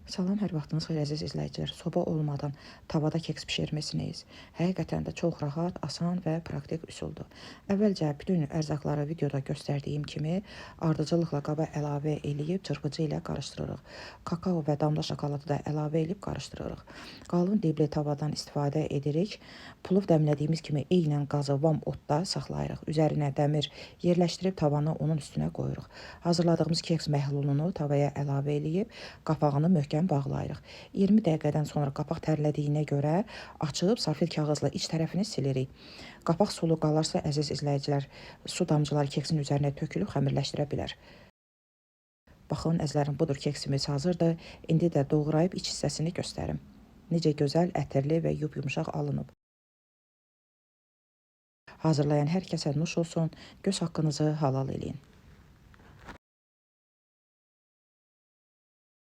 Salam, hər vaxtınız xeyir əziz izləyicilər. Soba olmadan tavada keks bişirmisiniz? Həqiqətən də çox rahat, asan və praktik üsuldur. Əvvəlcə bütün ərzaqları videoda göstərdiyim kimi ardıcıllıqla qaba əlavə eləyib çırpıcı ilə qarışdırırıq. Kakao və damla şokoladı da əlavə edib qarışdırırıq. Qalın dibli tavadan istifadə edirik. Plov dəmlədiyimiz kimi eynən qazı vam odda saxlayırıq. Üzərinə dəmir yerləşdirib tavanı onun üstünə qoyuruq. Hazırladığımız keks məhlulunu tavaya əlavə eləyib qapağını möhkəm bağlayırıq. 20 dəqiqədən sonra qapaq tərlədiyinə görə açıb safir kağızla iç tərəfini silirik. Qapaq sulu qalarsa əziz izləyicilər, su damcıları keksin üzərinə tökülüb xəmirləşdirə bilər. Baxın, əzizlərim, budur, keksimiz hazırdır. İndi də doğrayıb iç hissəsini göstərim. Necə gözəl, ətirli və yumşaq alınıb. Hazırlayan hər kəsə nuş olsun, göz haqqınızı halal eləyin.